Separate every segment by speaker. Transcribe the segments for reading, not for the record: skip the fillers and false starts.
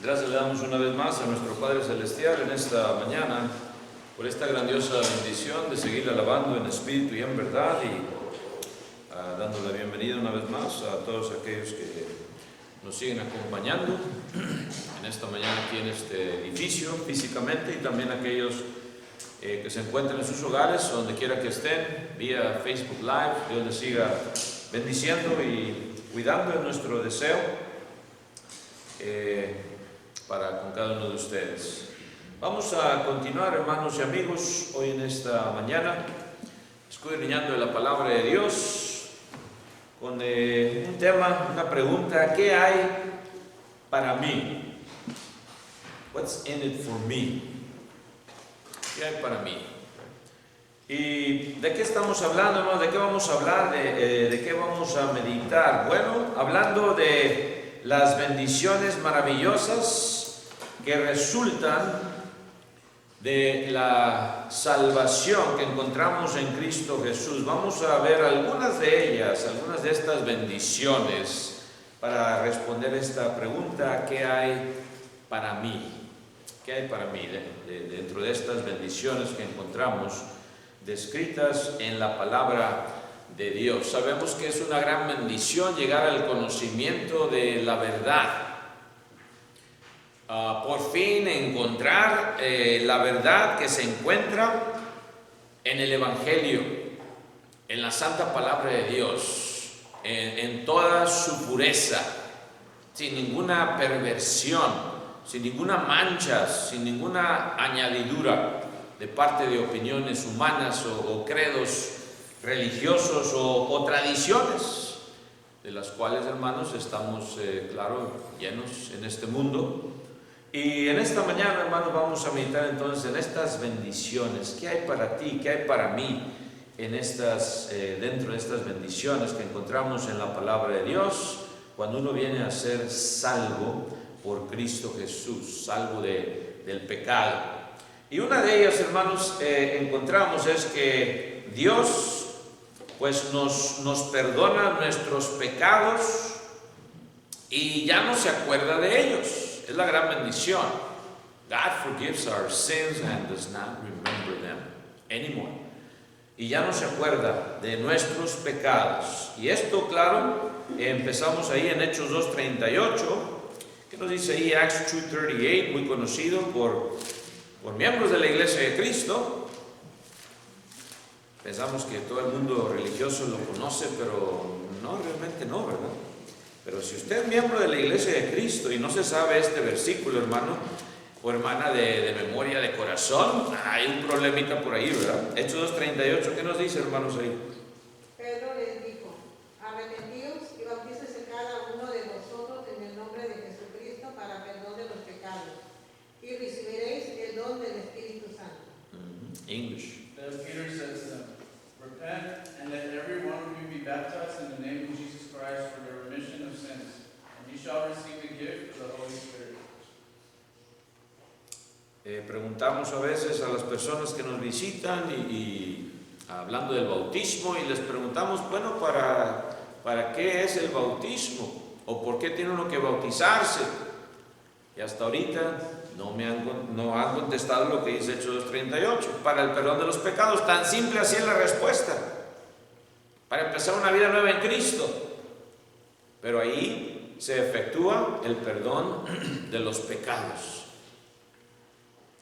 Speaker 1: Gracias le damos una vez más a nuestro Padre Celestial en esta mañana por esta grandiosa bendición de seguir alabando en espíritu y en verdad y dando la bienvenida una vez más a todos aquellos que nos siguen acompañando en esta mañana aquí en este edificio físicamente y también aquellos que se encuentran en sus hogares, donde quiera que estén, vía Facebook Live. Dios les siga bendiciendo y cuidando, en nuestro deseo para con cada uno de ustedes. Vamos a continuar, hermanos y amigos, hoy en esta mañana, escudriñando la palabra de Dios, con un tema, una pregunta: ¿qué hay para mí? What's in it for me? ¿Qué hay para mí? ¿Y de qué estamos hablando, hermanos? ¿De qué vamos a hablar? ¿De qué vamos a meditar? Bueno, hablando de las bendiciones maravillosas que resultan de la salvación que encontramos en Cristo Jesús. Vamos a ver algunas de ellas, algunas de estas bendiciones, para responder esta pregunta: ¿qué hay para mí? ¿Qué hay para mí dentro de estas bendiciones que encontramos descritas en la palabra de Dios? Sabemos que es una gran bendición llegar al conocimiento de la verdad. Por fin encontrar la verdad que se encuentra en el Evangelio, en la santa palabra de Dios, en toda su pureza, sin ninguna perversión, sin ninguna mancha, sin ninguna añadidura de parte de opiniones humanas o credos religiosos o tradiciones, de las cuales, hermanos, estamos, claro, llenos en este mundo. Y en esta mañana, hermanos, vamos a meditar entonces en estas bendiciones. ¿Qué hay para ti? ¿Qué hay para mí en dentro de estas bendiciones que encontramos en la palabra de Dios, cuando uno viene a ser salvo por Cristo Jesús, salvo del pecado? Y una de ellas, hermanos, encontramos es que Dios pues nos perdona nuestros pecados y ya no se acuerda de ellos. Es la gran bendición. God forgives our sins and does not remember them anymore. Y ya no se acuerda de nuestros pecados. Y esto, claro, empezamos ahí en Hechos 2:38. ¿Qué nos dice ahí? Acts 2:38, muy conocido por miembros de la Iglesia de Cristo. Pensamos que todo el mundo religioso lo conoce, pero no, realmente no, ¿verdad? Pero si usted es miembro de la Iglesia de Cristo y no se sabe este versículo, hermano o hermana, de memoria, de corazón, hay un problemita por ahí, ¿verdad? Hechos 2:38, ¿qué nos dice, hermanos, ahí?
Speaker 2: Pedro les dijo: arrepentíos y bautícese cada uno de vosotros en el nombre de Jesucristo para perdón de los pecados, y recibiréis el don del Espíritu Santo.
Speaker 1: English.
Speaker 3: Then Peter said to them, repent, and let every one of you be baptized in the name of Jesus Christ for the remission of sins, and you shall receive the gift of the Holy Spirit.
Speaker 1: Preguntamos a veces a las personas que nos visitan y hablando del bautismo, y les preguntamos, bueno, ¿para qué es el bautismo? ¿O por qué tiene uno que bautizarse? Y hasta ahorita no han contestado lo que dice Hechos 2:38, para el perdón de los pecados. Tan simple así es la respuesta, para empezar una vida nueva en Cristo. Pero ahí se efectúa el perdón de los pecados.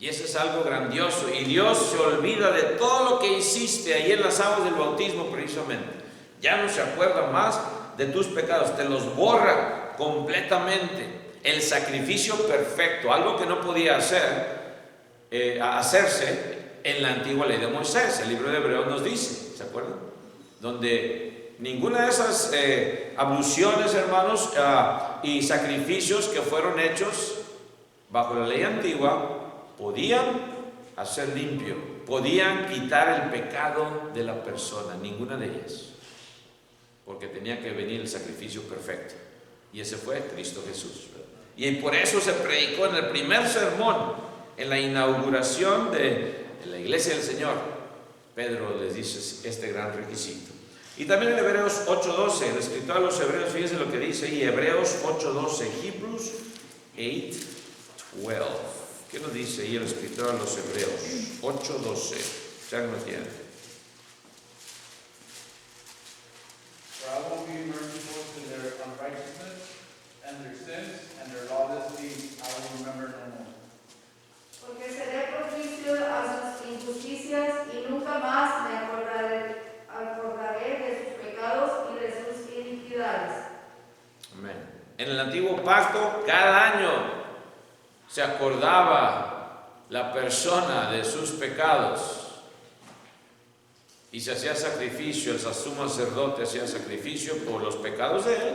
Speaker 1: Y eso es algo grandioso. Y Dios se olvida de todo lo que hiciste ahí en las aguas del bautismo precisamente. Ya no se acuerda más de tus pecados, te los borra completamente. El sacrificio perfecto, algo que no podía hacerse en la antigua ley de Moisés. El libro de Hebreos nos dice, ¿se acuerdan? Donde ninguna de esas abluciones, hermanos, y sacrificios que fueron hechos bajo la ley antigua podían hacer limpio, podían quitar el pecado de la persona, ninguna de ellas, porque tenía que venir el sacrificio perfecto, y ese fue Cristo Jesús, ¿verdad? Y por eso se predicó en el primer sermón, en la inauguración de la iglesia del Señor. Pedro les dice este gran requisito. Y también en Hebreos 8:12, el escritor a los hebreos, fíjense lo que dice ahí, Hebreos 8:12, Hebrews 8, wealth. ¿Qué nos dice ahí el escritor a los Hebreos? 8:12. Ya lo tiene.
Speaker 3: For I will be merciful to their unrighteousness and their sins and their lawless deeds I will remember no more.
Speaker 4: Porque seré propicio a sus injusticias y nunca más me acordaré de sus pecados y de sus iniquidades.
Speaker 1: Amén. En el antiguo pacto, cada año se acordaba la persona de sus pecados y se hacía sacrificio, el sumo sacerdote hacía sacrificio por los pecados de él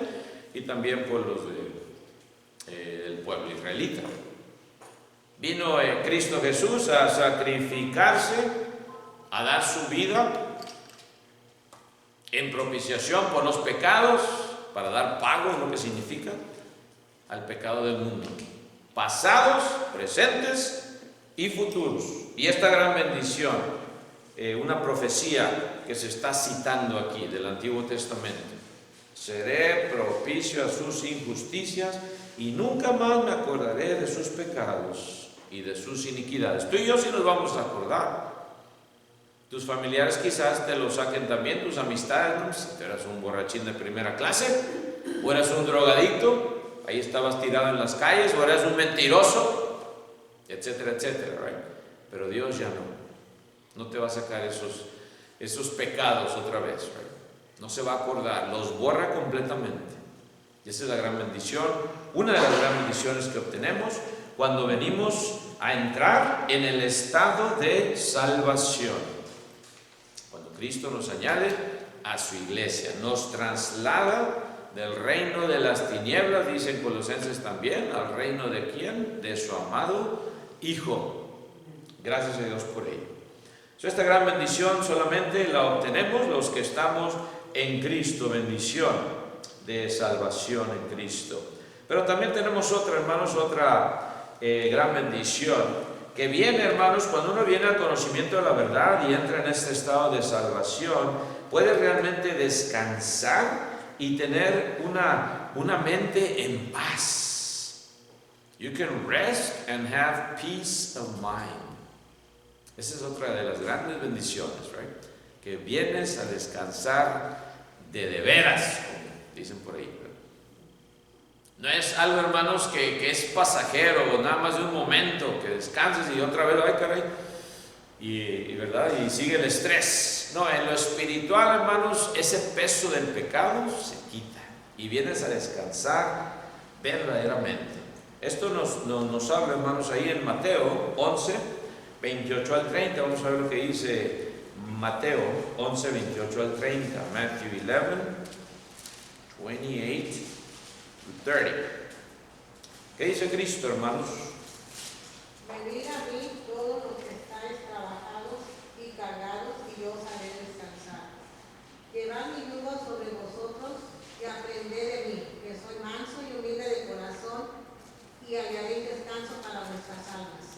Speaker 1: y también por los del pueblo israelita. Vino Cristo Jesús a sacrificarse, a dar su vida en propiciación por los pecados, para dar pago, es lo que significa, al pecado del mundo, pasados, presentes y futuros. Y esta gran bendición, una profecía que se está citando aquí del Antiguo Testamento: seré propicio a sus injusticias y nunca más me acordaré de sus pecados y de sus iniquidades. Tú y yo sí nos vamos a acordar. Tus familiares quizás te lo saquen también, tus amistades, ¿no? Si tú eras un borrachín de primera clase, o eras un drogadicto, ahí estabas tirado en las calles, o eras un mentiroso, etcétera, etcétera, right? Pero Dios ya no te va a sacar esos pecados otra vez, right? No se va a acordar, los borra completamente. Y esa es la gran bendición, una de las grandes bendiciones que obtenemos cuando venimos a entrar en el estado de salvación. Cuando Cristo nos añade a su iglesia, nos traslada del reino de las tinieblas, dicen Colosenses también, al reino de ¿quién? De su amado Hijo. Gracias a Dios por ello. Esta gran bendición solamente la obtenemos los que estamos en Cristo, bendición de salvación en Cristo. Pero también tenemos otra, hermanos, otra gran bendición que viene, hermanos, cuando uno viene al conocimiento de la verdad y entra en este estado de salvación, puede realmente descansar y tener una mente en paz. You can rest and have peace of mind. Esa es otra de las grandes bendiciones, right? Que vienes a descansar de veras, como dicen por ahí. No es algo, hermanos, que es pasajero o nada más de un momento, que descanses y otra vez, ay caray, ¿verdad? Y sigue el estrés. No, en lo espiritual, hermanos, ese peso del pecado se quita y vienes a descansar verdaderamente. Esto nos habla, hermanos, ahí en Mateo 11, 28 al 30. Vamos a ver lo que dice Mateo 11, 28 al 30. Matthew 11, 28 to 30. ¿Qué dice Cristo, hermanos?
Speaker 2: Venid a mí todos los que estáis trabajados y cargados, y yo os haré descansar. Llevad mi yugo sobre vosotros y aprended de mí, que soy manso y humilde de corazón, y hallaréis descanso para vuestras almas.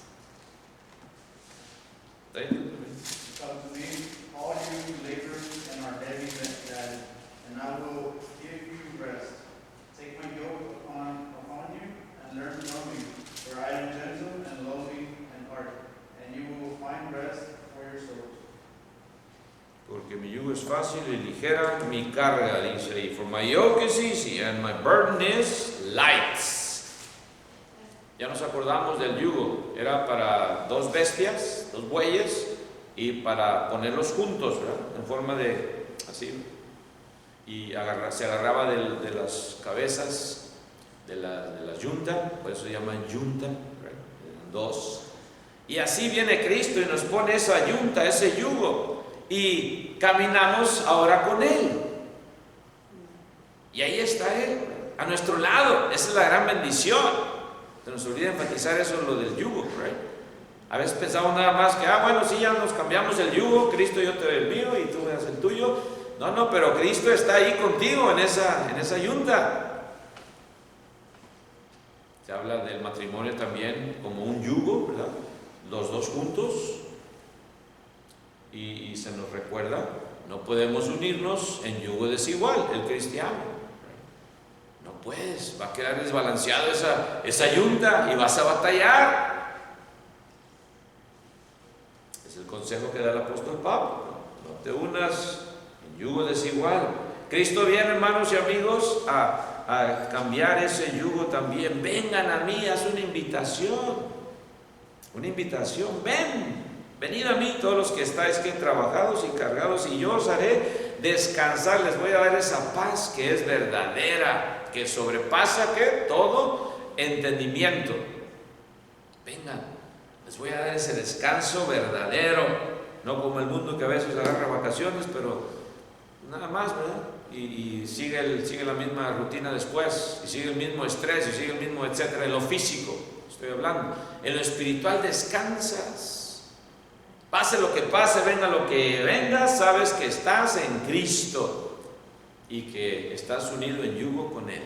Speaker 3: Come to me, all you who labor and are heavy laden, and I will give you rest. Take my yoke upon you and learn from me, for I am gentle and lowly in heart, and you will find rest for your souls.
Speaker 1: Porque mi yugo es fácil y ligera mi carga, dice ahí. For my yoke is easy and my burden is light. Ya nos acordamos del yugo. Era para dos bestias, dos bueyes, y para ponerlos juntos, ¿verdad? En forma de así. Y se agarraba de las cabezas de la yunta, por eso se llaman yunta, ¿verdad? Dos. Y así viene Cristo y nos pone esa yunta, ese yugo, y caminamos ahora con Él. Y ahí está Él, a nuestro lado. Esa es la gran bendición. Se nos olvida enfatizar eso, lo del yugo, right? A veces pensamos nada más que, bueno, sí, ya nos cambiamos el yugo, Cristo yo te doy el mío y tú me das el tuyo. No, pero Cristo está ahí contigo en esa yunta. Se habla del matrimonio también como un yugo, ¿verdad? Los dos juntos. Y se nos recuerda, no podemos unirnos en yugo desigual, el cristiano. No no puedes, va a quedar desbalanceado esa yunta y vas a batallar. Es el consejo que da el apóstol Pablo. No te unas en yugo desigual. Cristo viene, hermanos y amigos, a cambiar ese yugo también. Vengan a mí, haz una invitación. Una invitación, venid a mí todos los que estáis trabajados y cargados, y yo os haré descansar. Les voy a dar esa paz que es verdadera, que sobrepasa todo entendimiento. Vengan, les voy a dar ese descanso verdadero, no como el mundo que a veces agarra vacaciones, pero nada más, ¿verdad? Y sigue la misma rutina después, y sigue el mismo estrés, y sigue el mismo etcétera. En lo físico estoy hablando. En lo espiritual descansas. Pase lo que pase, venga lo que venga, sabes que estás en Cristo y que estás unido en yugo con Él.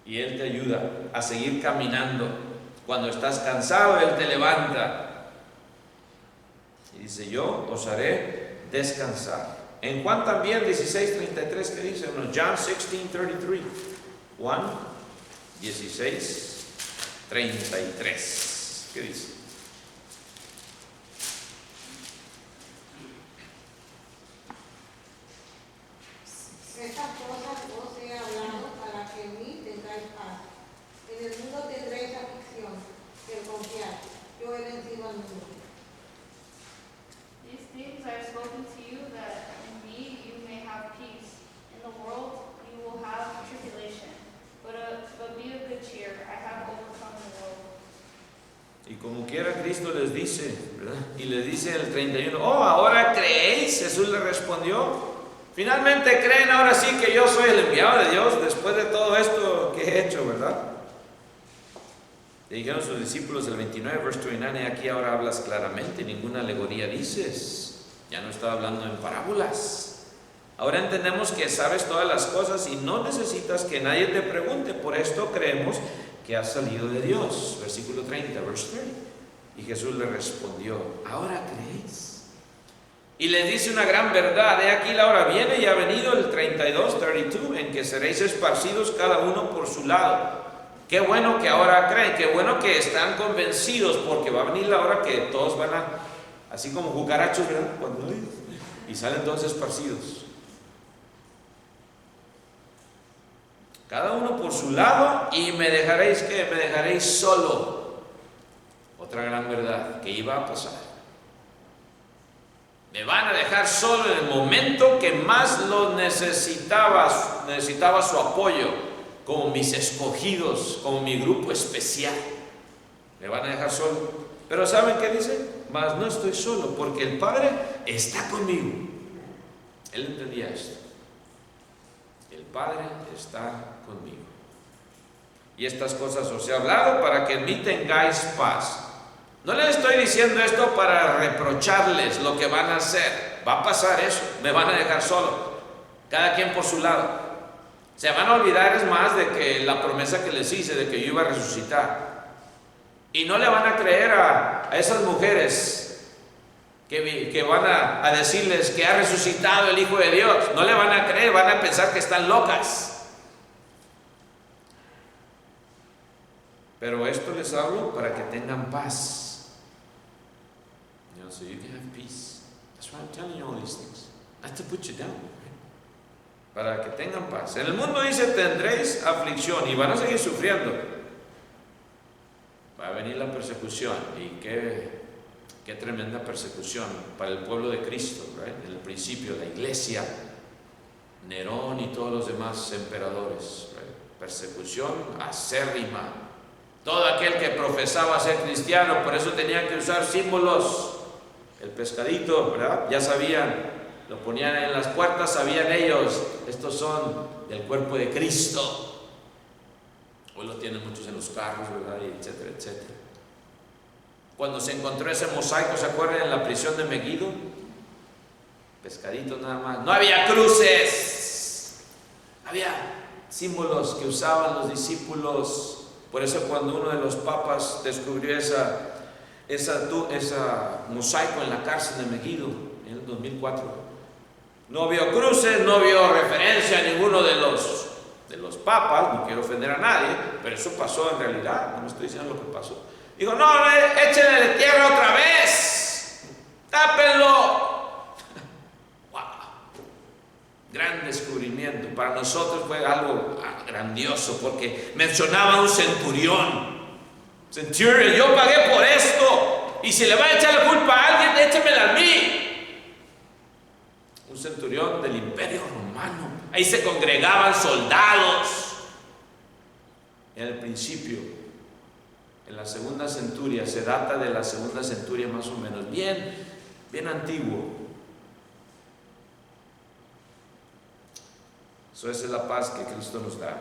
Speaker 1: Y Él te ayuda a seguir caminando. Cuando estás cansado, Él te levanta. Y dice, yo os haré descansar. En Juan también 16:33, ¿qué dice? Bueno, John 16:33. Juan 16:33. ¿Qué dice?
Speaker 2: Estas cosas os he hablado para que en mí tengáis paz. En el mundo tendréis aflicción, pero confiad, yo he vencido al mundo.
Speaker 5: These things I have spoken to you, that in me you may have peace. In the world you will have tribulation, but be of good cheer. I have overcome the world.
Speaker 1: Y como quiera Cristo les dice, ¿verdad? Y les dice en el 31, oh, ¿ahora creéis? Jesús le respondió, finalmente creen ahora sí que yo soy el enviado de Dios después de todo esto que he hecho, ¿verdad? Le dijeron sus discípulos el 29, verse 29, aquí ahora hablas claramente, ninguna alegoría dices, ya no estaba hablando en parábolas. Ahora entendemos que sabes todas las cosas y no necesitas que nadie te pregunte, por esto creemos que has salido de Dios. Versículo 30, verse 30. Y Jesús le respondió, ¿ahora creéis? Y les dice una gran verdad, he aquí la hora viene y ha venido el 32, en que seréis esparcidos cada uno por su lado. Qué bueno que ahora creen, qué bueno que están convencidos, porque va a venir la hora que todos van así como cucarachos, ¿verdad? Y salen todos esparcidos. Cada uno por su lado, y me dejaréis, ¿qué? Me dejaréis solo. Otra gran verdad que iba a pasar. Me van a dejar solo en el momento que más lo necesitaba su apoyo, como mis escogidos, como mi grupo especial. Me van a dejar solo. Pero ¿saben qué dice? Mas no estoy solo, porque el Padre está conmigo. Él entendía esto. El Padre está conmigo. Y estas cosas os he hablado para que en mí tengáis paz. No les estoy diciendo esto para reprocharles lo que van a hacer. Va a pasar eso. Me van a dejar solo. Cada quien por su lado. Se van a olvidar, es más, de que la promesa que les hice de que yo iba a resucitar. Y no le van a creer a esas mujeres que van a decirles que ha resucitado el Hijo de Dios. No le van a creer, van a pensar que están locas. Pero esto les hablo para que tengan paz. You know, so you can have peace. That's why I'm telling you all these things. Not to put you down. Para que tengan paz. En el mundo dice tendréis aflicción y van a seguir sufriendo. Va a venir la persecución y qué tremenda persecución para el pueblo de Cristo, right? En el principio, la iglesia, Nerón y todos los demás emperadores, right? Persecución acérrima. Todo aquel que profesaba ser cristiano, por eso tenían que usar símbolos. El pescadito, ¿verdad? Ya sabían, lo ponían en las puertas, sabían ellos, estos son del cuerpo de Cristo. Hoy lo tienen muchos en los carros, ¿verdad? Y etcétera, etcétera. Cuando se encontró ese mosaico, ¿se acuerdan? En la prisión de Megiddo, pescaditos nada más. No había cruces, había símbolos que usaban los discípulos. Por eso cuando uno de los papas descubrió esa mosaico en la cárcel de Megiddo en el 2004, no vio cruces, no vio referencia a ninguno de los de los papas, no quiero ofender a nadie, pero eso pasó en realidad, no me estoy diciendo lo que pasó. Digo, no, échenle tierra otra vez, tápenlo. Wow. Gran descubrimiento. Para nosotros fue algo grandioso porque mencionaba un centurión. Centurion, yo pagué por esto y si le va a echar la culpa a alguien, échemela a mí. Un centurión del Imperio Romano. Ahí se congregaban soldados. En el principio, en la segunda centuria, se data de la segunda centuria más o menos, bien antiguo. Esa es la paz que Cristo nos da.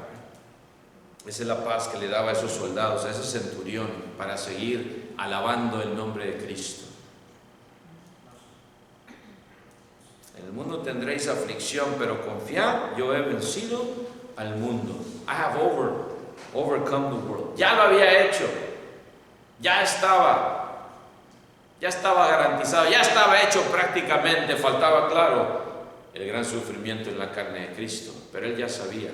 Speaker 1: Esa es la paz que le daba a esos soldados, a ese centurión, para seguir alabando el nombre de Cristo. En el mundo tendréis aflicción, pero confiad, yo he vencido al mundo. I have overcome the world. Ya lo había hecho. Ya estaba garantizado, ya estaba hecho prácticamente. Faltaba, claro, el gran sufrimiento en la carne de Cristo, pero él ya sabía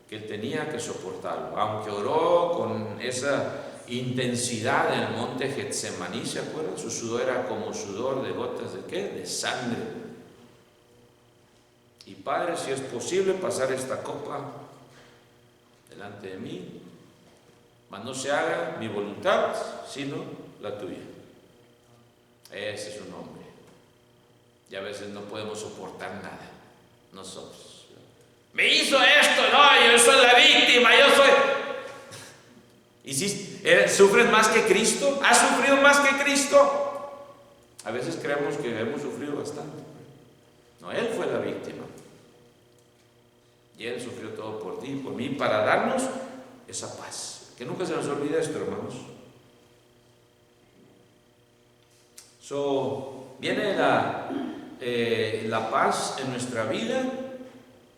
Speaker 1: que él tenía que soportarlo, aunque oró con esa intensidad en el monte Getsemaní, ¿se acuerdan? Su sudor era como sudor de gotas de ¿qué? De sangre. Y Padre, si es posible pasar esta copa delante de mí, mas no se haga mi voluntad, sino la tuya. Ese es un hombre. Y a veces no podemos soportar nada, nosotros. Me hizo esto, no, yo soy la víctima, yo soy... ¿Y si sufres más que Cristo? ¿Has sufrido más que Cristo? A veces creemos que hemos sufrido bastante. No, Él fue la víctima. Y Él sufrió todo por ti y por mí para darnos esa paz. Que nunca se nos olvide esto, hermanos. Viene la paz en nuestra vida,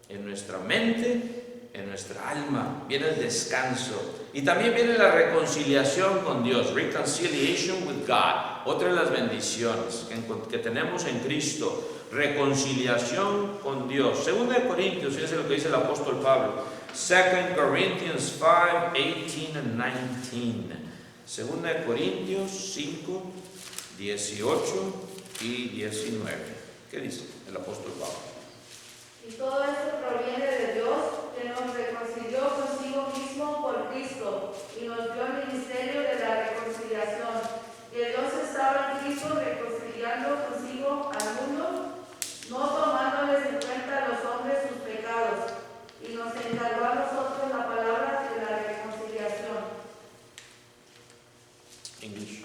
Speaker 1: en nuestra mente, en nuestra alma. Viene el descanso. Y también viene la reconciliación con Dios. Reconciliation with God. Otra de las bendiciones que tenemos en Cristo. Reconciliación con Dios. Segunda de Corintios, fíjense lo que dice el apóstol Pablo. 2 Corinthians 5, 18 and 19. Segunda de Corintios 5, 18 y 19. ¿Qué dice el apóstol Pablo?
Speaker 4: Y todo esto proviene de Dios, que nos reconcilió consigo mismo por Cristo y nos dio el ministerio de la reconciliación. Que Dios estaba en Cristo reconciliando consigo al mundo, no tomándoles en cuenta a los hombres sus pecados, y nos encargó a nosotros la palabra de la reconciliación.
Speaker 1: English.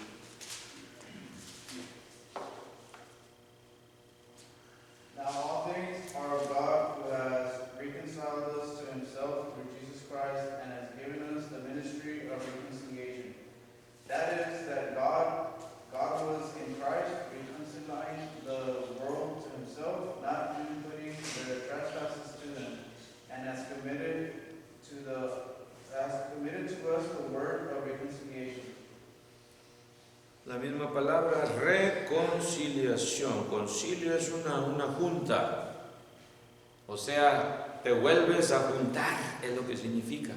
Speaker 3: Now all things are of God, who has reconciled us to himself through Jesus Christ, and has given us the ministry of reconciliation. That is, that God was in Christ, reconciling the world to himself, not imputing their trespasses to them, and has committed to us the word of reconciliation.
Speaker 1: La misma palabra, reconciliación. Concilio es una junta. O sea, te vuelves a juntar, es lo que significa.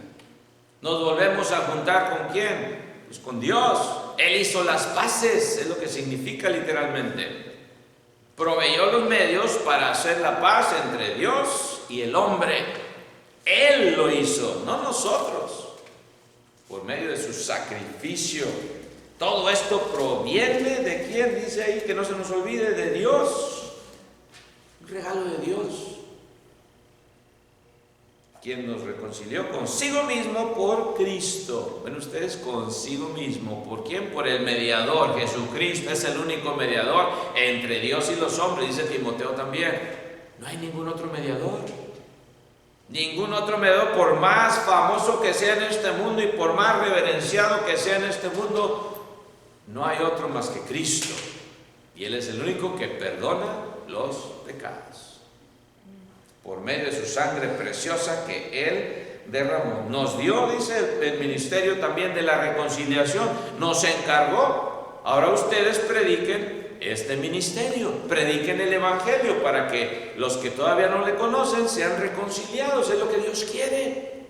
Speaker 1: Nos volvemos a juntar ¿con quién? Pues con Dios. Él hizo las paces, es lo que significa literalmente. Proveyó los medios para hacer la paz entre Dios y el hombre. Él lo hizo, no nosotros. Por medio de su sacrificio. Todo esto proviene de quién, dice ahí, que no se nos olvide, de Dios. Un regalo de Dios. Quien nos reconcilió consigo mismo por Cristo. Bueno, ustedes consigo mismo. ¿Por quién? Por el mediador. Jesucristo es el único mediador entre Dios y los hombres, dice Timoteo también. No hay ningún otro mediador. Ningún otro mediador, por más famoso que sea en este mundo y por más reverenciado que sea en este mundo, no hay otro más que Cristo. Y Él es el único que perdona los pecados. Por medio de su sangre preciosa que Él derramó. Nos dio, dice el ministerio también de la reconciliación. Nos encargó. Ahora ustedes prediquen este ministerio. Prediquen el Evangelio para que los que todavía no le conocen sean reconciliados. Es lo que Dios quiere.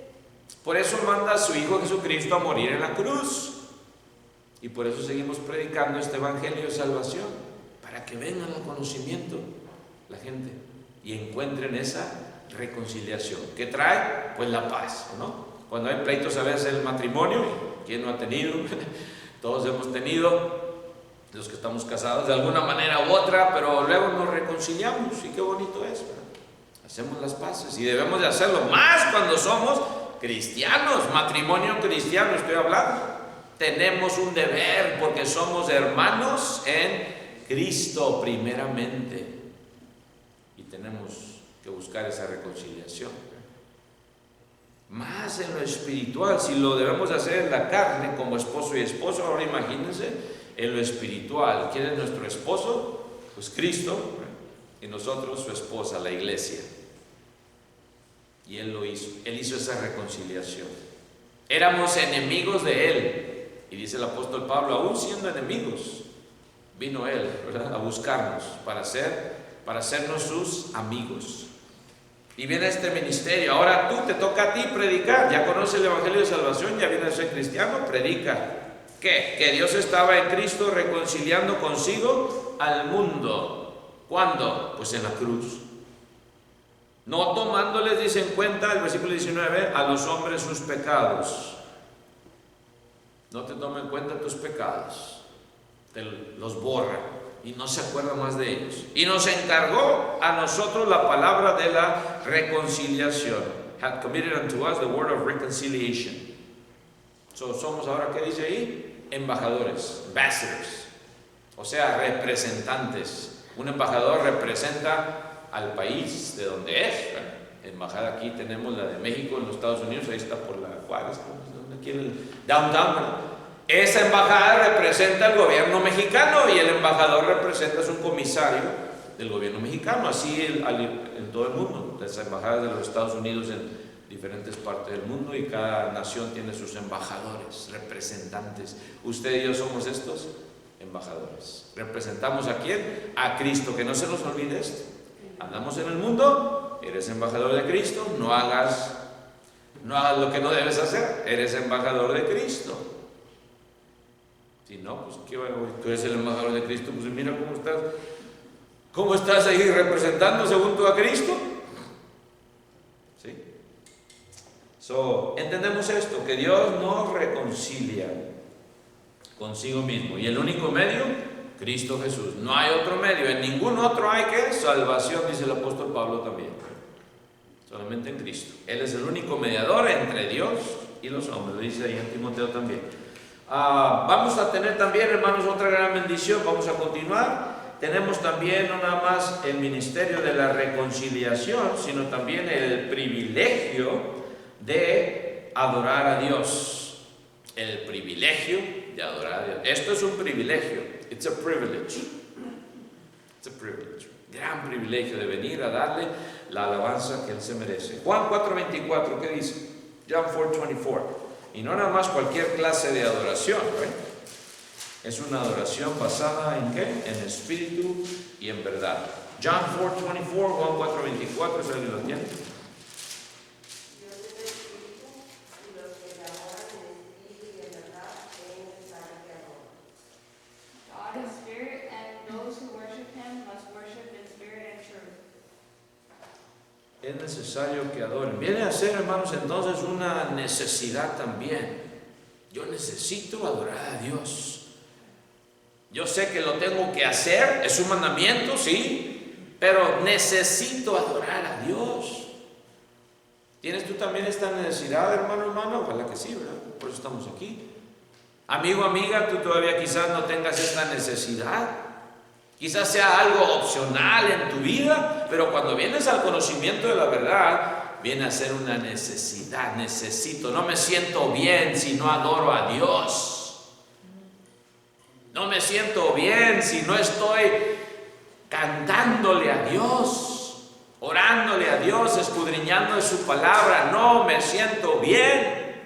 Speaker 1: Por eso manda a su Hijo Jesucristo a morir en la cruz. Y por eso seguimos predicando este Evangelio de salvación, para que vengan al conocimiento la gente y encuentren esa reconciliación. ¿Qué trae? Pues la paz, ¿no? Cuando hay pleitos a veces en el matrimonio, ¿quién no ha tenido? Todos hemos tenido, los que estamos casados de alguna manera u otra, pero luego nos reconciliamos y qué bonito es, ¿verdad? Hacemos las paces y debemos de hacerlo más cuando somos cristianos, matrimonio cristiano estoy hablando. Tenemos un deber porque somos hermanos en Cristo primeramente y tenemos que buscar esa reconciliación. Más en lo espiritual, si lo debemos hacer en la carne como esposo y esposo, ahora imagínense en lo espiritual. ¿Quién es nuestro esposo? Pues Cristo, y nosotros su esposa, la iglesia. Y Él lo hizo, Él hizo esa reconciliación. Éramos enemigos de Él, y dice el apóstol Pablo, aún siendo enemigos, vino Él, ¿verdad?, a buscarnos para hacernos sus amigos. Y viene este ministerio. Ahora tú te toca a ti predicar. Ya conoces el Evangelio de Salvación, ya vienes a ser cristiano, predica. ¿Qué? Que Dios estaba en Cristo reconciliando consigo al mundo. ¿Cuándo? Pues en la cruz. No tomándoles, dice, en cuenta, el versículo 19, a los hombres sus pecados. No te toma en cuenta tus pecados. Te los borra. Y no se acuerda más de ellos. Y nos encargó a nosotros la palabra de la reconciliación. Had committed unto us the word of reconciliation. So, somos ahora, ¿qué dice ahí? Embajadores, ambassadors. O sea, representantes. Un embajador representa al país de donde es. Embajada aquí tenemos la de México en los Estados Unidos. Ahí está por la Juárez, aquí en el downtown. Esa embajada representa al gobierno mexicano y el embajador representa a su comisario del gobierno mexicano, así en todo el mundo. Las embajadas de los Estados Unidos en diferentes partes del mundo y cada nación tiene sus embajadores, representantes. Usted y yo somos estos embajadores. ¿Representamos a quién? A Cristo, que no se nos olvide esto. Andamos en el mundo, eres embajador de Cristo, no hagas lo que no debes hacer, eres embajador de Cristo. Si no, pues ¿qué va? Tú eres el embajador de Cristo, pues mira cómo estás ahí representando según tú a Cristo. ¿Sí? Entendemos esto, que Dios nos reconcilia consigo mismo. Y el único medio, Cristo Jesús. No hay otro medio, en ningún otro hay que salvación, dice el apóstol Pablo también. Solamente en Cristo. Él es el único mediador entre Dios y los hombres, dice ahí en Timoteo también. Vamos a tener también, hermanos, otra gran bendición. Vamos a continuar. Tenemos también no nada más el ministerio de la reconciliación, sino también el privilegio de adorar a Dios. El privilegio de adorar a Dios. Esto es un privilegio. It's a privilege. It's a privilege. Gran privilegio de venir a darle la alabanza que Él se merece. Juan 4:24, ¿qué dice? John 4:24. Y no nada más cualquier clase de adoración, ¿right? Es una adoración basada en ¿qué? En espíritu y en verdad. John 4:24, Juan 4:24, ¿si alguien lo tiene?
Speaker 6: Dios es espíritu y los que le adoran en espíritu y en verdad deben estar que adoran.
Speaker 5: God is spirit, and those who worship Him must worship in spirit and truth.
Speaker 1: Es necesario que adoren. Viene a ser, hermanos, entonces una necesidad también. Yo necesito adorar a Dios. Yo sé que lo tengo que hacer, es un mandamiento, sí, pero necesito adorar a Dios. ¿Tienes tú también esta necesidad, hermano? Ojalá que sí, ¿verdad? Por eso estamos aquí. Amigo, amiga, tú todavía quizás no tengas esta necesidad. Quizás sea algo opcional en tu vida, pero cuando vienes al conocimiento de la verdad, viene a ser una necesidad. Necesito, no me siento bien si no adoro a Dios. No me siento bien si no estoy cantándole a Dios, orándole a Dios, escudriñando de su palabra. No me siento bien.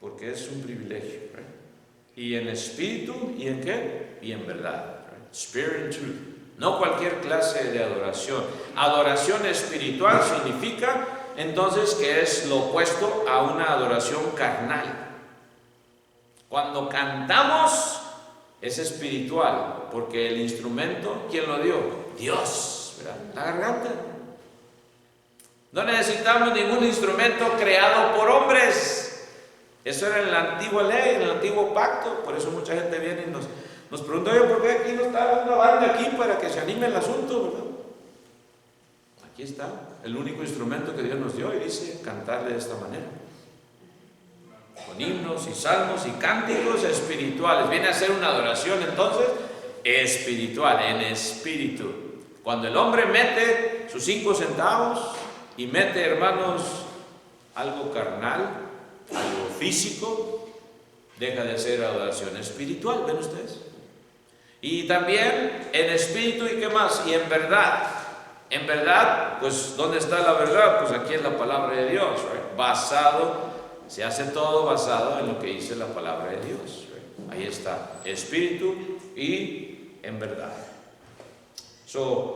Speaker 1: Porque es un privilegio, ¿verdad? y en espíritu, ¿y en qué? Y en verdad. Spirit and truth. No cualquier clase de adoración. Adoración espiritual significa entonces que es lo opuesto a una adoración carnal. Cuando cantamos es espiritual, porque el instrumento, ¿quién lo dio? Dios, ¿verdad? La garganta. No necesitamos ningún instrumento creado por hombres. Eso era en la antigua ley, en el antiguo pacto. Por eso mucha gente viene y nos pregunta, oye, ¿por qué aquí no está una banda aquí para que se anime el asunto, verdad? Aquí está, el único instrumento que Dios nos dio, y dice cantarle de esta manera. Con himnos y salmos y cánticos espirituales. Viene a ser una adoración entonces espiritual, en espíritu. Cuando el hombre mete sus 5 centavos y mete, hermanos, algo carnal, algo físico, deja de ser adoración espiritual, ¿ven ustedes? Y también en espíritu, ¿y qué más? Y en verdad. En verdad, pues, ¿dónde está la verdad? Pues aquí en la palabra de Dios, right? Basado, se hace todo basado en lo que dice la palabra de Dios, right? Ahí está, espíritu y en verdad.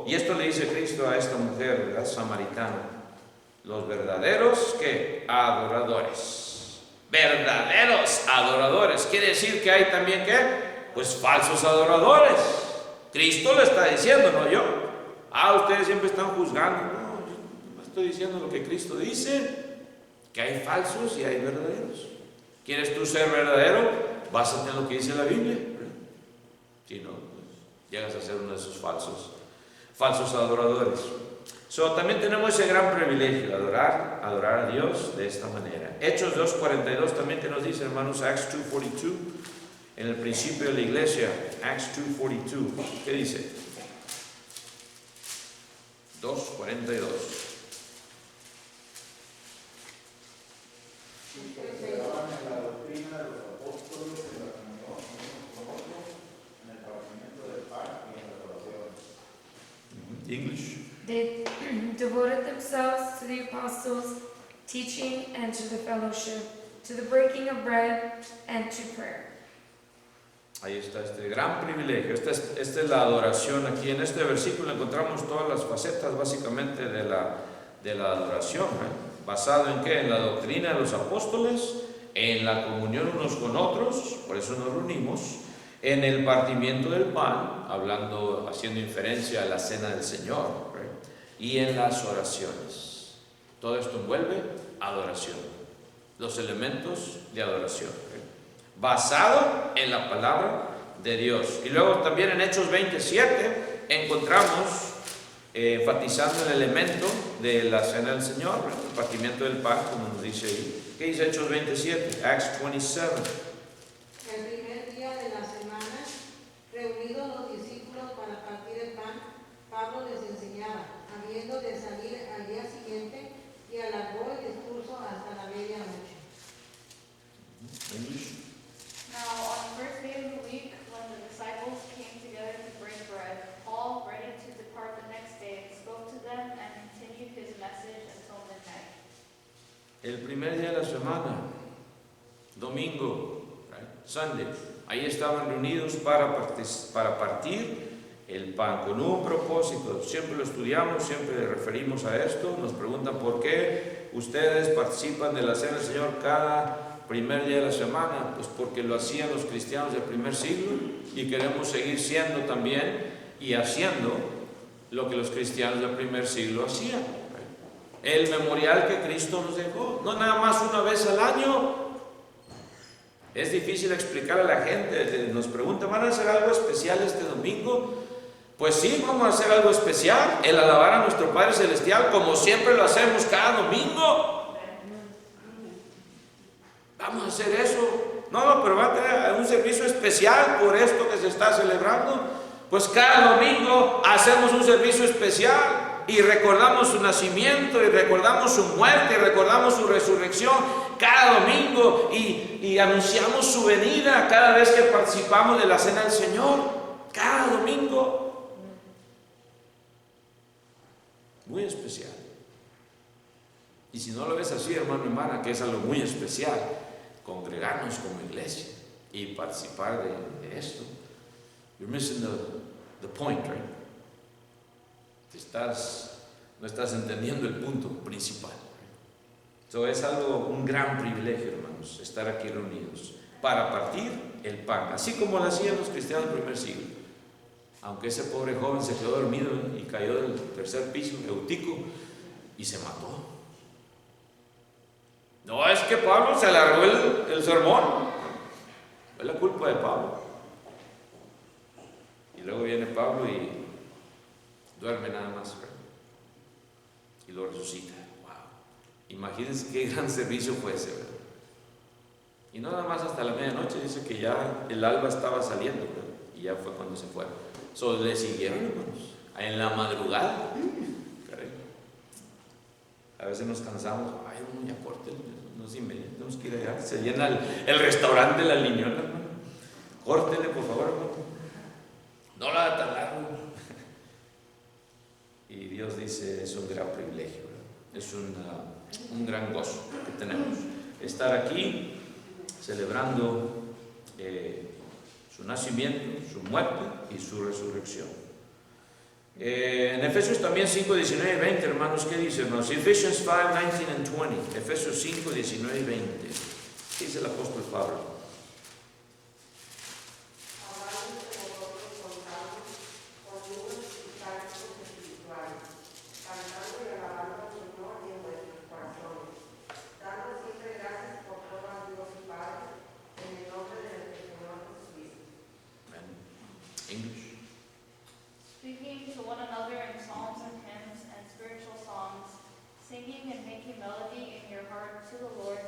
Speaker 1: Y esto le dice Cristo a esta mujer, ¿verdad? Samaritana. Los verdaderos, ¿qué? Adoradores. Verdaderos adoradores. Quiere decir que hay también, ¿qué? Pues falsos adoradores. Cristo lo está diciendo, no yo. Ustedes siempre están juzgando. No, yo estoy diciendo lo que Cristo dice, que hay falsos y hay verdaderos. ¿Quieres tú ser verdadero? Básate en lo que dice la Biblia, ¿verdad? Si no, pues llegas a ser uno de esos falsos adoradores. También tenemos ese gran privilegio de adorar a Dios de esta manera. Hechos 2:42 también que nos dice, hermanos, Acts 2:42, en el principio de la iglesia, Acts 2:42, ¿qué dice? 2:42.
Speaker 3: Perseveraban en la doctrina de los apóstoles, en la comunión con otros, en el partimiento del pan y en las oraciones.
Speaker 1: English.
Speaker 7: They devoted themselves to the apostles' teaching and to the fellowship, to the breaking of bread and to prayer.
Speaker 1: Ahí está este gran privilegio. Esta es la adoración. Aquí en este versículo encontramos todas las facetas básicamente de la adoración, ¿eh? ¿Basado en qué? En la doctrina de los apóstoles, en la comunión unos con otros, por eso nos reunimos, en el partimiento del pan, haciendo inferencia a la cena del Señor, ¿eh? Y en las oraciones. Todo esto envuelve adoración, los elementos de adoración, ¿eh? Basado en la palabra de Dios. Y luego también en Hechos 27 encontramos enfatizando el elemento de la cena del Señor, el partimiento del pan, como nos dice ahí. ¿Qué dice Hechos 27? Acts 27.
Speaker 2: El primer día de la semana, reunidos los discípulos para partir el pan, Pablo les enseñaba, habiendo de salir al día siguiente, y alargó el discurso hasta la medianoche.
Speaker 1: English.
Speaker 5: Now, on the first day of the week, when the disciples came together to break bread, Paul, ready to depart the next day, spoke to them and continued his message until midnight.
Speaker 1: El primer día de la semana, domingo, right? Sunday, ahí estaban reunidos para partir el pan con un propósito. Siempre lo estudiamos, siempre referimos a esto. Nos preguntan por qué ustedes participan de la cena del Señor cada primer día de la semana. Pues porque lo hacían los cristianos del primer siglo y queremos seguir siendo también y haciendo lo que los cristianos del primer siglo hacían. El memorial que Cristo nos dejó, no nada más una vez al año. Es difícil explicar a la gente, nos preguntan, ¿van a hacer algo especial este domingo? Pues sí, vamos a hacer algo especial, el alabar a nuestro Padre Celestial, como siempre lo hacemos cada domingo. Vamos a hacer eso. No, pero va a tener un servicio especial por esto que se está celebrando. Pues cada domingo hacemos un servicio especial y recordamos su nacimiento y recordamos su muerte y recordamos su resurrección cada domingo y anunciamos su venida cada vez que participamos de la cena del Señor, cada domingo. Muy especial. Y si no lo ves así, hermano, hermana, que es algo muy especial, congregarnos como iglesia, y participar de esto. You're missing the point, right? No estás entendiendo el punto principal. So, es un gran privilegio, hermanos, estar aquí reunidos para partir el pan, así como lo hacían los cristianos del primer siglo. Aunque ese pobre joven se quedó dormido y cayó del tercer piso, Eutico, y se mató. No es que Pablo se alargó el sermón, es la culpa de Pablo. Y luego viene Pablo y duerme nada más, ¿verdad? Y lo resucita. Wow. Imagínense qué gran servicio fue ese, ¿verdad? Y no nada más hasta la medianoche, dice que ya el alba estaba saliendo, ¿verdad? Y ya fue cuando se fueron. Le siguieron, hermanos, en la madrugada. Caray. A veces nos cansamos, ay, uno ya corte, no se inventen, tenemos que ir allá. Se llena el restaurante La Liñona, hermano. Córtele, por favor, hermano. No la haga tan largo. Y Dios dice, es un gran privilegio, ¿verdad? Es un gran gozo que tenemos. Estar aquí celebrando su nacimiento, su muerte y su resurrección. En Efesios también 5, 19 y 20, hermanos, ¿qué dice, hermanos? Ephesians 5, 19 and 20. Efesios 5, 19 y 20. ¿Qué dice el apóstol Pablo? English.
Speaker 5: Speaking to one another in psalms and hymns and spiritual songs, singing and making melody in your heart to the Lord,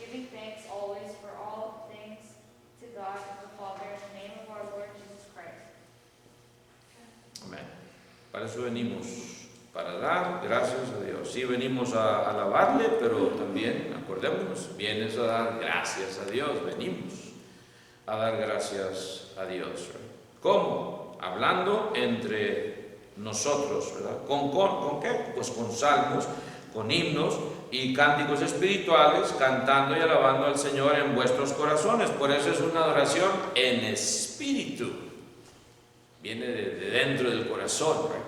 Speaker 5: giving thanks always for all things to God the Father in the name of our Lord Jesus Christ.
Speaker 1: Amén. Para eso venimos, para dar gracias a Dios. Sí, venimos a alabarle, pero también, acordémonos, vienes a dar gracias a Dios, venimos a dar gracias a Dios. ¿Cómo? Hablando entre nosotros, ¿verdad? ¿Con qué? Pues con salmos, con himnos y cánticos espirituales, cantando y alabando al Señor en vuestros corazones. Por eso es una adoración en espíritu. Viene de dentro del corazón, ¿verdad?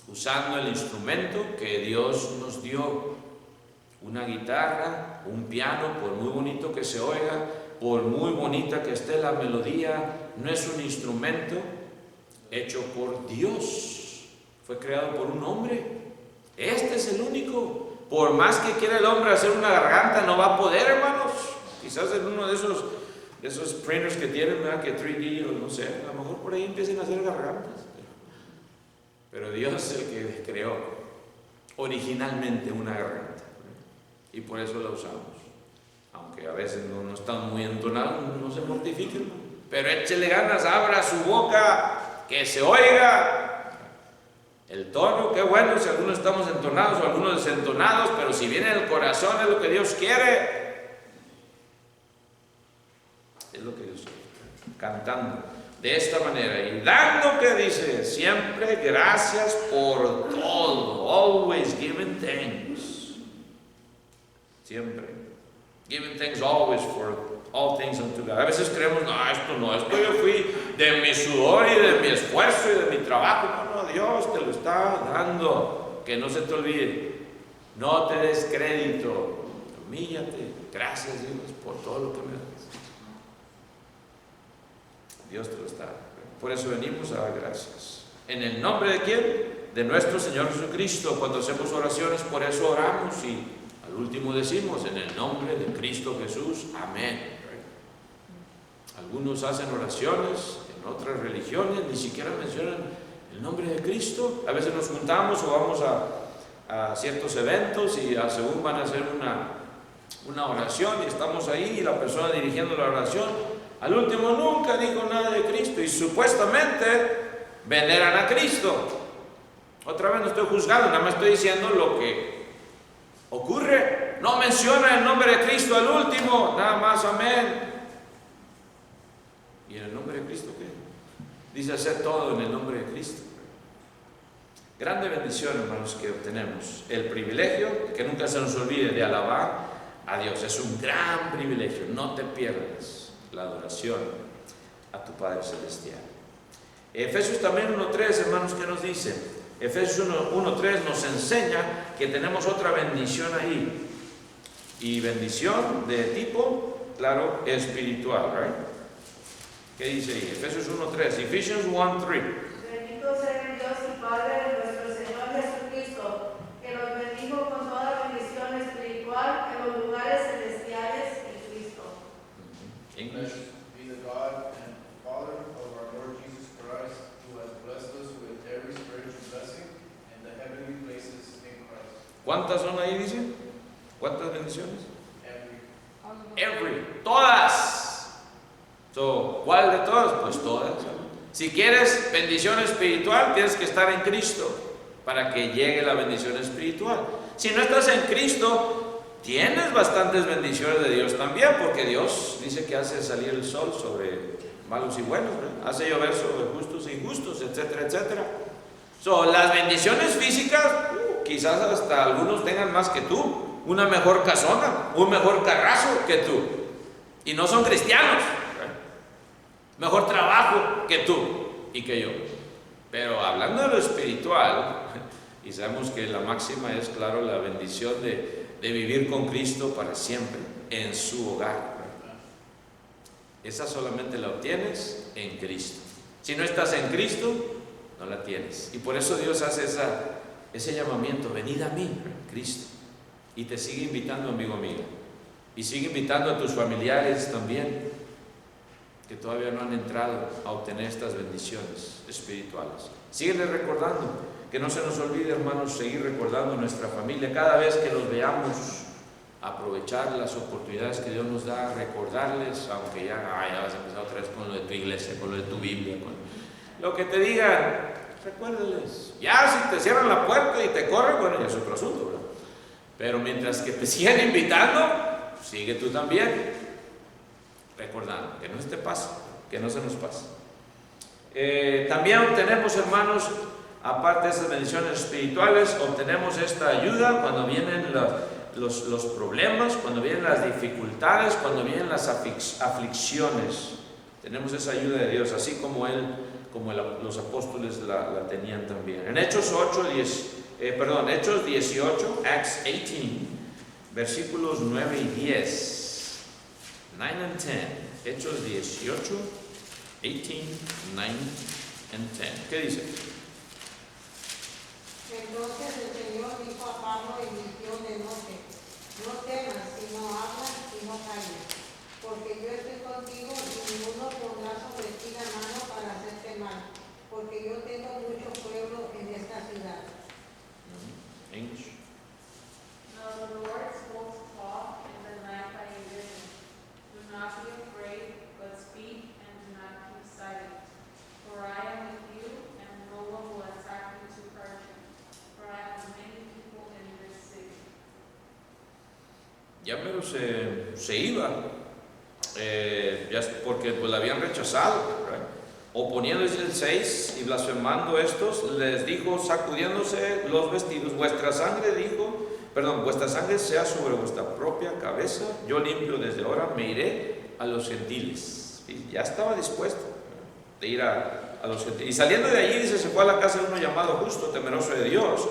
Speaker 1: Usando el instrumento que Dios nos dio. Una guitarra, un piano, por muy bonito que se oiga, por muy bonita que esté la melodía, no es un instrumento hecho por Dios. Fue creado por un hombre. Este es el único. Por más que quiera el hombre hacer una garganta, no va a poder, hermanos. Quizás en uno de esos printers que tienen, ¿verdad? Que 3D o no sé, a lo mejor por ahí empiecen a hacer gargantas. Pero Dios es el que creó originalmente una garganta. Y por eso la usamos. Aunque a veces no están muy entonados, no se mortifiquen, pero échele ganas, abra su boca, que se oiga el tono. Qué bueno si algunos estamos entonados o algunos desentonados, pero si viene del corazón es lo que Dios quiere. Es lo que Dios quiere. Cantando de esta manera y dando, que dice, siempre gracias por todo, always giving thanks. Siempre. Giving thanks always for all things unto God. A veces creemos, esto yo fui de mi sudor y de mi esfuerzo y de mi trabajo. No, Dios te lo está dando. Que no se te olvide. No te des crédito. Humíllate. Gracias, Dios, por todo lo que me das. Dios te lo está dando. Por eso venimos a dar gracias. ¿En el nombre de quién? De nuestro Señor Jesucristo. Cuando hacemos oraciones, por eso oramos y al último decimos, en el nombre de Cristo Jesús, amén. Algunos hacen oraciones en otras religiones, ni siquiera mencionan el nombre de Cristo. A veces nos juntamos o vamos a ciertos eventos y según van a hacer una oración y estamos ahí y la persona dirigiendo la oración, al último nunca dijo nada de Cristo y supuestamente veneran a Cristo. Otra vez no estoy juzgando, nada más estoy diciendo lo que ocurre. No menciona el nombre de Cristo al último, nada más amén. ¿Y en el nombre de Cristo qué? Dice hacer todo en el nombre de Cristo. Grande bendición, hermanos, que obtenemos. El privilegio, que nunca se nos olvide, de alabar a Dios. Es un gran privilegio, no te pierdas. la adoración a tu Padre Celestial. Efesios también 1.3, hermanos, ¿qué nos dice? Efesios 1.3 nos enseña que tenemos otra bendición ahí. Y bendición de tipo, claro, espiritual, ¿right? ¿Qué dice ahí? Efesios 1.3, Ephesians 1.3.
Speaker 4: Bendito sea el Dios y Padre de nuestro Señor Jesucristo, que nos bendijo con toda bendición espiritual en los lugares celestiales en Cristo.
Speaker 1: English.
Speaker 3: Blessed be the God and Father of our Lord Jesus Christ, who has blessed us with every spiritual blessing in the heavenly places in Christ.
Speaker 1: ¿Cuántas son ahí, dice? ¿Cuántas bendiciones?
Speaker 3: Every.
Speaker 1: Todas. So, ¿cuál de todas? Pues todas. Si quieres bendición espiritual, tienes que estar en Cristo para que llegue la bendición espiritual. Si no estás en Cristo, tienes bastantes bendiciones de Dios también, porque Dios dice que hace salir el sol sobre malos y buenos, ¿no? Hace llover sobre justos e injustos, etcétera, etcétera. So, las bendiciones físicas, quizás hasta algunos tengan más que tú. Una mejor casona, un mejor carrazo que tú. Y no son cristianos. Mejor trabajo que tú y que yo. Pero hablando de lo espiritual, y sabemos que la máxima es, claro, la bendición de vivir con Cristo para siempre en su hogar. Esa solamente la obtienes en Cristo. Si no estás en Cristo, no la tienes. Y por eso Dios hace ese llamamiento: venid a mí, Cristo. Y te sigue invitando, amigo, amiga. Y sigue invitando a tus familiares también, que todavía no han entrado a obtener estas bendiciones espirituales. Síguele recordando, que no se nos olvide, hermanos, seguir recordando a nuestra familia. Cada vez que los veamos, aprovechar las oportunidades que Dios nos da, recordarles, aunque ya vas a empezar otra vez con lo de tu iglesia, con lo de tu Biblia, con lo que te digan, recuérdales. Ya si te cierran la puerta y te corren, bueno, ya es otro asunto, ¿verdad? Pero mientras que te sigan invitando, sigue tú también recordando, que no se te pase, que no se nos pase. También obtenemos, hermanos, aparte de esas bendiciones espirituales, obtenemos esta ayuda cuando vienen los problemas, cuando vienen las dificultades, cuando vienen las aflicciones. Tenemos esa ayuda de Dios, así como los apóstoles la tenían también. En Hechos 18, Acts 18, versículos 9 y 10. 9 and 10. Hechos 18, 9 and 10. ¿Qué dice?
Speaker 2: Entonces el Señor dijo a Pablo y vistió de noche: no temas, sino habla y no calles, porque yo estoy contigo y ninguno pondrá sobre ti la mano para hacerte mal, porque yo tengo mucho pueblo en esta ciudad.
Speaker 1: English.
Speaker 4: Now the Lord spoke to Paul in the night by a vision. Do not be afraid, but speak and do not keep silent. For I am with you, and no one will attack you to hurt you. For I have many people in this city.
Speaker 1: Ya pero se iba, ya porque pues la habían rechazado, right? Oponiéndose el 6 y blasfemando estos, les dijo, sacudiéndose los vestidos, vuestra sangre sea sobre vuestra propia cabeza, yo limpio desde ahora, me iré a los gentiles. Y ya estaba dispuesto de ir a los gentiles. Y saliendo de allí, dice, se fue a la casa de uno llamado Justo, temeroso de Dios,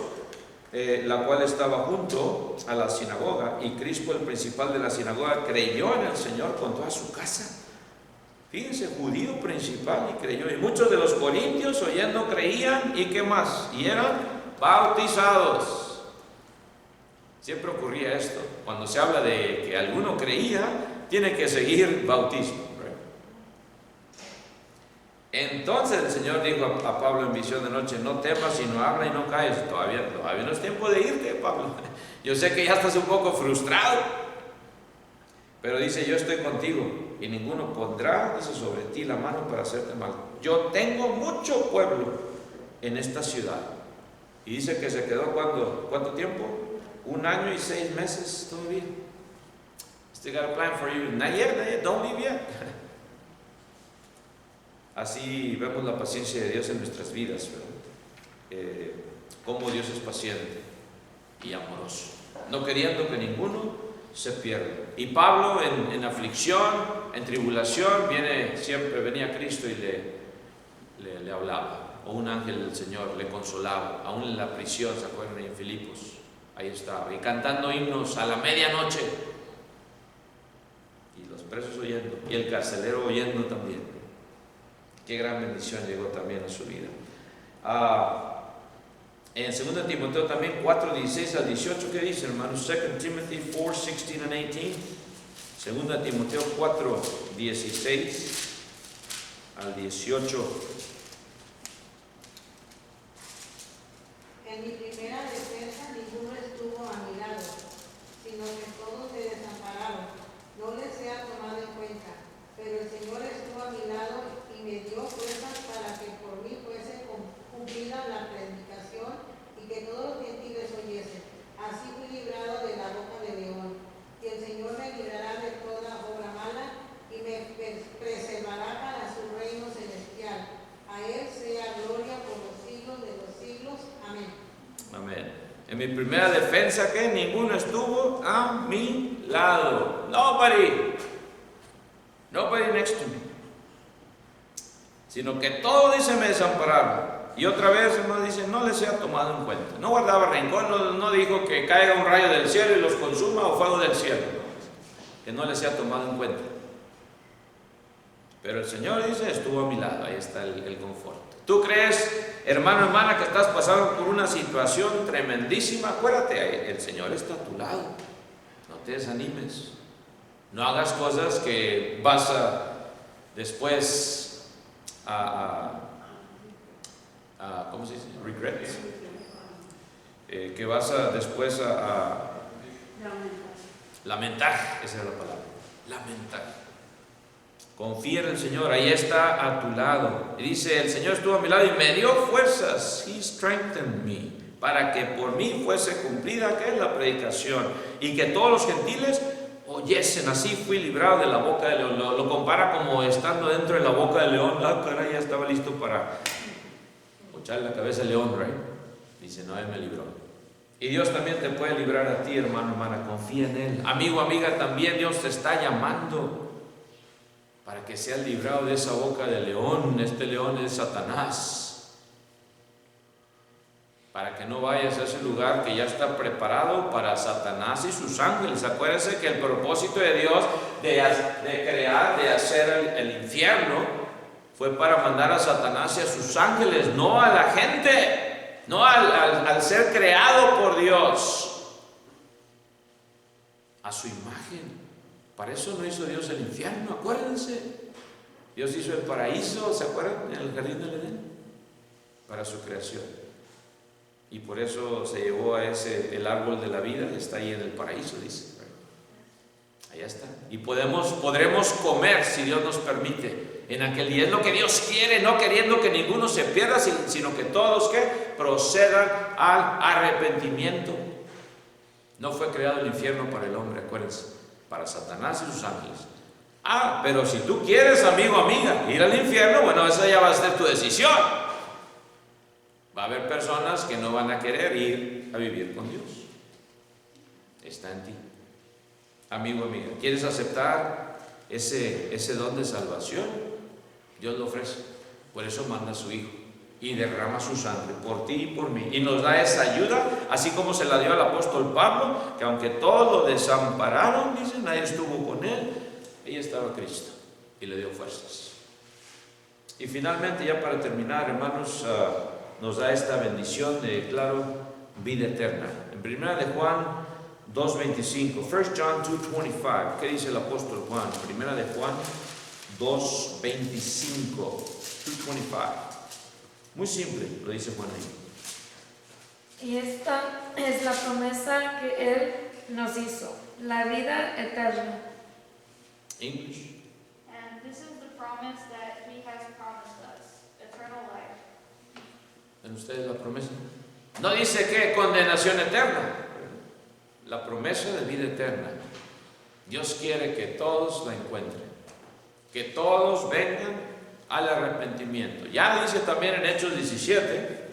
Speaker 1: la cual estaba junto a la sinagoga, y Crispo, el principal de la sinagoga, creyó en el Señor con toda su casa. Fíjense, judío principal, y creyó. Y muchos de los corintios oyendo creían, y qué más, y eran bautizados. Siempre ocurría esto. Cuando se habla de que alguno creía, tiene que seguir bautismo. Entonces el Señor dijo a Pablo en visión de noche: no temas, sino habla y no calles. Todavía no es tiempo de irte, Pablo. Yo sé que ya estás un poco frustrado, pero dice, yo estoy contigo y ninguno pondrá, dice, sobre ti la mano para hacerte mal. Yo tengo mucho pueblo en esta ciudad. Y dice que se quedó ¿cuánto tiempo? 1 año y 6 meses todavía. Still got a plan for you. Not yet, don't leave yet. Así vemos la paciencia de Dios en nuestras vidas, cómo Dios es paciente y amoroso, no queriendo que ninguno se pierde. Y Pablo en aflicción, en tribulación, venía Cristo y le hablaba. O un ángel del Señor le consolaba, aún en la prisión, ¿se acuerdan? En Filipos, ahí estaba, y cantando himnos a la medianoche, y los presos oyendo, y el carcelero oyendo también. Qué gran bendición llegó también a su vida. En 2 Timoteo también 4:16 al 18, ¿qué dice, hermanos? 2 Timothy 4:16 and 18. 2 Timoteo 4:16 al 18.
Speaker 2: En mi primera defensa ninguno estuvo a mi lado, sino que todos se desampararon. No les sea tomado en cuenta, pero el Señor estuvo a mi lado y me dio fuerzas para que por mí fuese cumplida la predicación y que todos los gentiles oyesen. Así fui librado de la boca del león. Y el Señor me librará de toda obra mala y me preservará para su reino celestial. A Él sea gloria por los siglos de los siglos. Amén.
Speaker 1: Amén. En mi primera defensa, que ninguno estuvo a mi lado. Nobody next to me. Sino que todos, dice, me desampararon. Y otra vez, hermano, dice, no les sea tomado en cuenta. No guardaba rencor, no dijo que caiga un rayo del cielo y los consuma o fuego del cielo. Que no les sea tomado en cuenta. Pero el Señor, dice, estuvo a mi lado. Ahí está el confort. ¿Tú crees, hermano, hermana, que estás pasando por una situación tremendísima? Acuérdate, el Señor está a tu lado. No te desanimes. No hagas cosas que vas a después ¿cómo se dice? Regret. Que vas a después lamentar. Esa es la palabra. Lamentar. Confía en el Señor, ahí está a tu lado. Y dice, el Señor estuvo a mi lado y me dio fuerzas. He strengthened me. Para que por mí fuese cumplida, ¿qué es la predicación? Y que todos los gentiles oyesen. Así fui librado de la boca del león. Lo compara como estando dentro de la boca del león. Caray, ya estaba listo para echarle la cabeza al león, ¿right? Dice, no, Él me libró. Y Dios también te puede librar a ti, hermano, hermana. Confía en Él. Amigo, amiga, también Dios te está llamando para que seas librado de esa boca de león. Este león es Satanás. Para que no vayas a ese lugar que ya está preparado para Satanás y sus ángeles. Acuérdense que el propósito de Dios de hacer el infierno fue para mandar a Satanás y a sus ángeles, no a la gente, no al ser creado por Dios, a su imagen. Para eso no hizo Dios el infierno, acuérdense. Dios hizo el paraíso, ¿se acuerdan? En el jardín del Edén, para su creación. Y por eso se llevó el árbol de la vida, está ahí en el paraíso, dice. Allá está. Y podremos comer, si Dios nos permite, en aquel día. Es lo que Dios quiere, no queriendo que ninguno se pierda, sino que todos que procedan al arrepentimiento. No fue creado el infierno para el hombre, acuérdense, para Satanás y sus ángeles. Pero si tú quieres, amigo, amiga, ir al infierno, bueno, esa ya va a ser tu decisión. Va a haber personas que no van a querer ir a vivir con Dios. Está en ti. Amigo, amiga, ¿quieres aceptar ese don de salvación? Dios lo ofrece. Por eso manda a su Hijo y derrama su sangre por ti y por mí. Y nos da esa ayuda, así como se la dio al apóstol Pablo, que aunque todos lo desampararon, dice, nadie estuvo con él, ahí estaba Cristo y le dio fuerzas. Y finalmente, ya para terminar, hermanos, nos da esta bendición de, claro, vida eterna. En 1 de Juan 2:25, 1 John 2:25, ¿qué dice el apóstol Juan? 1 de Juan 2:25, 2:25. Muy simple, lo dice Juan ahí.
Speaker 7: Y esta es la promesa que Él nos hizo, la vida eterna.
Speaker 1: English.
Speaker 5: And this is the promise that He has promised us, eternal life.
Speaker 1: ¿Ven ustedes la promesa? No dice que condenación eterna. La promesa de vida eterna. Dios quiere que todos la encuentren, que todos vengan al arrepentimiento. Ya dice también en Hechos 17,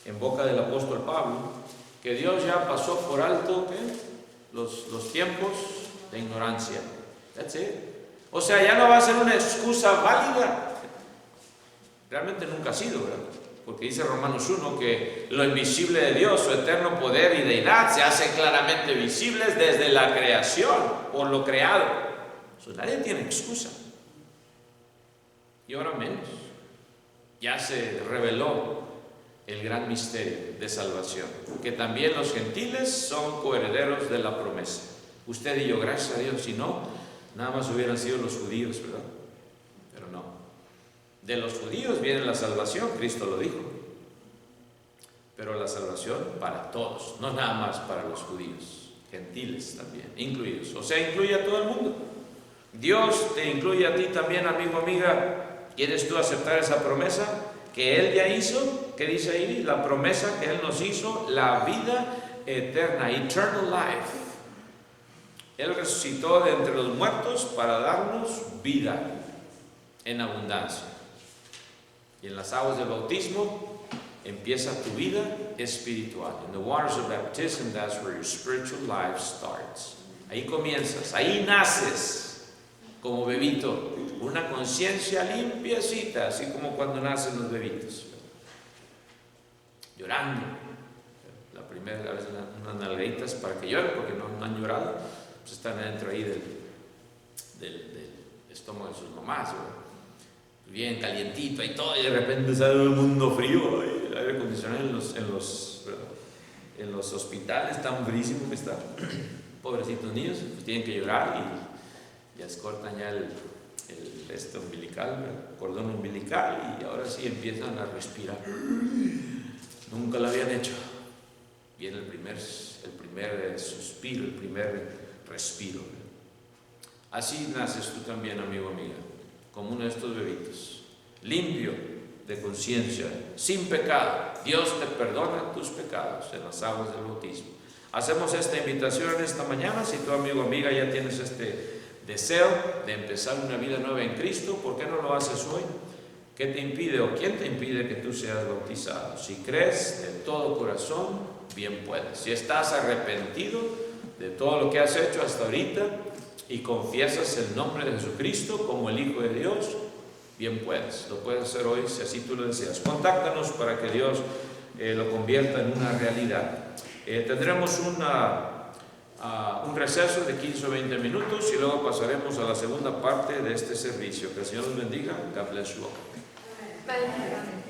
Speaker 1: en boca del apóstol Pablo, que Dios ya pasó por alto, ¿qué? los tiempos de ignorancia. That's it. O sea, ya no va a ser una excusa válida. Realmente nunca ha sido, ¿verdad? Porque dice Romanos 1 que lo invisible de Dios, su eterno poder y deidad, se hacen claramente visibles desde la creación, por lo creado. Nadie tiene excusa. Y ahora menos. Ya se reveló el gran misterio de salvación, que también los gentiles son coherederos de la promesa. Usted y yo, gracias a Dios, si no, nada más hubieran sido los judíos, ¿verdad? Pero no. De los judíos viene la salvación, Cristo lo dijo. Pero la salvación para todos, no nada más para los judíos, gentiles también, incluidos. O sea, incluye a todo el mundo. Dios te incluye a ti también, amigo, amiga. ¿Quieres tú aceptar esa promesa que Él ya hizo? ¿Qué dice ahí? La promesa que Él nos hizo, la vida eterna, eternal life. Él resucitó de entre los muertos para darnos vida en abundancia. Y en las aguas del bautismo empieza tu vida espiritual. In the waters of baptism, that's where your spiritual life starts. Ahí comienzas, ahí naces como bebito, una conciencia limpiecita, así como cuando nacen los bebitos, llorando. La primera vez unas nalguitas para que lloren, porque no han llorado, pues están adentro ahí del estómago de sus mamás, ¿verdad? Bien calientito y todo, y de repente sale el mundo frío, el aire acondicionado en los hospitales tan frísimo que está. Pobrecitos niños, pues tienen que llorar y les cortan ya el umbilical, el cordón umbilical, y ahora sí empiezan a respirar. Nunca lo habían hecho. Viene el primer suspiro, el primer respiro. Así naces tú también, amigo, amiga, como uno de estos bebitos, limpio de conciencia, sin pecado. Dios te perdona tus pecados en las aguas del bautismo. Hacemos esta invitación esta mañana. Si tu amigo o amiga ya tienes este deseo de empezar una vida nueva en Cristo, ¿por qué no lo haces hoy? ¿Qué te impide o quién te impide que tú seas bautizado? Si crees de todo corazón, bien puedes. Si estás arrepentido de todo lo que has hecho hasta ahorita y confiesas el nombre de Jesucristo como el Hijo de Dios, bien puedes. Lo puedes hacer hoy si así tú lo deseas. Contáctanos para que Dios lo convierta en una realidad. Tendremos un receso de 15 o 20 minutos y luego pasaremos a la segunda parte de este servicio. Que el Señor los bendiga. God bless you all.
Speaker 7: Bye.